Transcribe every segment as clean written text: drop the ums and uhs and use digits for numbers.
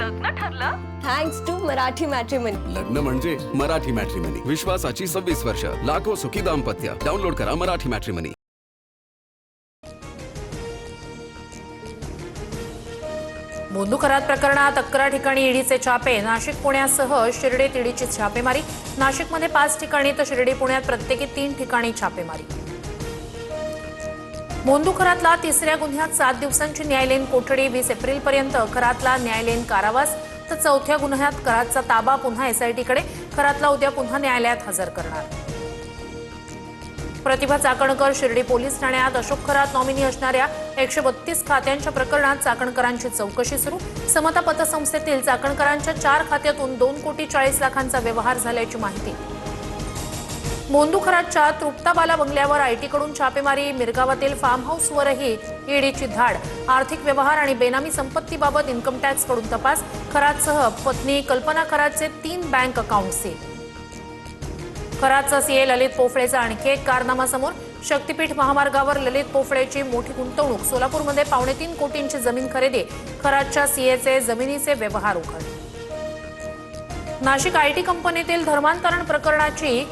लग्न ठरलं? Thanks to Marathi matrimony. लग्न म्हणजे मराठी मॅट्रिमनी. विश्वासाची 26 वर्ष. लाखो सुखी दाम्पत्य. डाउनलोड करा मराठी मॅट्रिमनी. बोंदुखरात प्रकरणात 11 ठिकाणी ईडीचे छापे. नाशिक पुण्यासह शिर्डीत ईडीची छापेमारी. नाशिकमध्ये 5 ठिकाणी तर शिर्डी पुण्यात प्रत्येकी 3 ठिकाणी छापेमारी. बोंदुखरातला तिसऱ्या गुन्ह्यात 7 दिवसांची न्यायालयीन कोठडी. 20 एप्रिलपर्यंत खरातला न्यायालयीन कारावास. तर चौथ्या गुन्ह्यात करातचा ताबा पुन्हा एसआयटीकडे. खरातला उद्या पुन्हा न्यायालयात हजर करणार. प्रतिभा चाकणकर शिर्डी पोलीस ठाण्यात. अशोक खरात नॉमिनी असणाऱ्या 132 खात्यांच्या प्रकरणात चाकणकरांची चौकशी सुरू. समता पतसंस्थेतील चाकणकरांच्या 4 खात्यातून 2,40,00,000 व्यवहार झाल्याची माहिती. बोंदुखरातच्या तृप्ताबाला बंगल्यावर आयटीकडून छापेमारी. मिरगावातील फार्म हाऊसवरही ईडीची धाड. आर्थिक व्यवहार आणि बेनामी संपत्तीबाबत इन्कम टॅक्सकडून तपास. खरातसह पत्नी कल्पना खरातचे 3 बँक अकाउंट सील. खरातचा सीए ललित पोफळेचा आणखी एक कारनामा समोर. शक्तीपीठ महामार्गावर ललित पोफळेची मोठी गुंतवणूक. सोलापूरमध्ये 3.25 कोटींची जमीन खरेदी. खरातच्या सीएचे जमिनीचे व्यवहार उघड. नाशिक आयटी कंपनीतील धर्मांतरण प्रकरणाची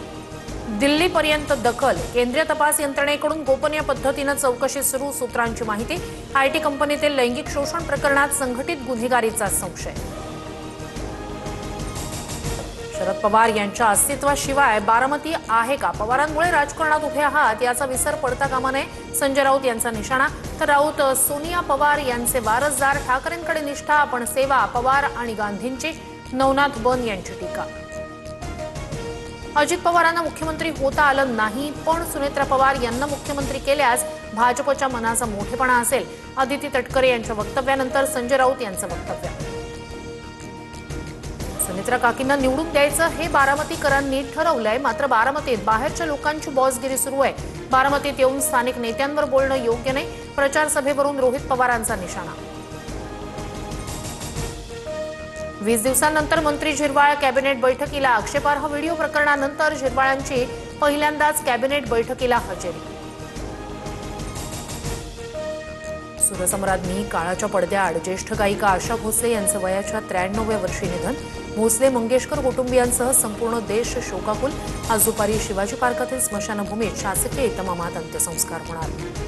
दिल्लीपर्यंत दखल. केंद्रीय तपास यंत्रणेकडून गोपनीय पद्धतीनं चौकशी सुरू. सूत्रांची माहिती. आयटी कंपनीतील लैंगिक शोषण प्रकरणात संघटित गुन्हेगारीचा संशय. शरद पवार यांच्या अस्तित्वाशिवाय बारामती आहे का? पवारांमुळे राजकारणात उभे आहात याचा विसर पडता कामा नये. संजय राऊत यांचा निशाणा. तर राऊत सोनिया पवार यांचे वारसदार. ठाकरेंकडे निष्ठा पण सेवा. पवार आणि गांधींची. नवनाथ बन यांची टीका. अजित पवारांना मुख्यमंत्री होता आलं नाही, पण सुनेत्रा पवार यांना मुख्यमंत्री केल्यास भाजपच्या मनाचा मोठेपणा असेल. अदिती तटकरे यांच्या वक्तव्यानंतर संजय राऊत यांचं वक्तव्य. सुनेत्रा काकींना निवडून द्यायचं हे बारामतीकरांनी ठरवलंय. मात्र बारामतीत बाहेरच्या लोकांची बॉसगिरी सुरू आहे. बारामतीत येऊन स्थानिक नेत्यांवर बोलणं योग्य नाही. प्रचार सभेवरून रोहित पवारांचा निशाणा. 20 दिवसांनंतर मंत्री झिरवाळ कॅबिनेट बैठकीला. आक्षेपार्ह व्हिडिओ प्रकरणानंतर झिरवाळांची पहिल्यांदाच कॅबिनेट बैठकीला हजेरी. सुरसम्राज्ञी काळाच्या पडद्याआड. ज्येष्ठ गायिका आशा भोसले यांचं वयाच्या 93व्या वर्षी निधन. भोसले मंगेशकर कुटुंबियांसह संपूर्ण देश शोकाकुल. आज दुपारी शिवाजी पार्कातील स्मशानभूमीत शासकीय इतमामात अंत्यसंस्कार होणार.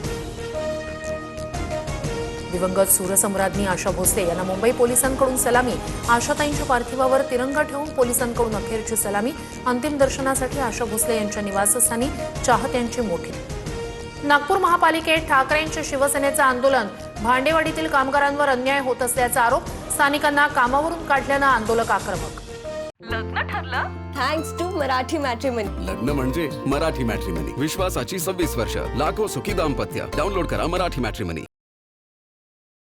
दिवंगत सुरसम्राज्ञी आशा भोसले यांना मुंबई पोलिसांकडून सलामी. आशाताईंच्या पार्थिवावर तिरंगा ठेवून पोलिसांकडून अखेरची सलामी. अंतिम दर्शनासाठी आशा भोसले यांच्या निवासस्थानी चाहत्यांची मोठी. नागपूर महापालिकेत ठाकरेंच्या शिवसेनेचं आंदोलन. भांडेवाडीतील कामगारांवर अन्याय होत असल्याचा आरोप. स्थानिकांना कामावरून काढल्यानं आंदोलक आक्रमक. लग्न ठरलं? Thanks to Marathi matrimony. लग्न म्हणजे मराठी मॅट्रिमनी. विश्वासाची 26 वर्ष. लाखो सुखी दाम्पत्य. डाउनलोड करा मराठी मॅट्रिमनी.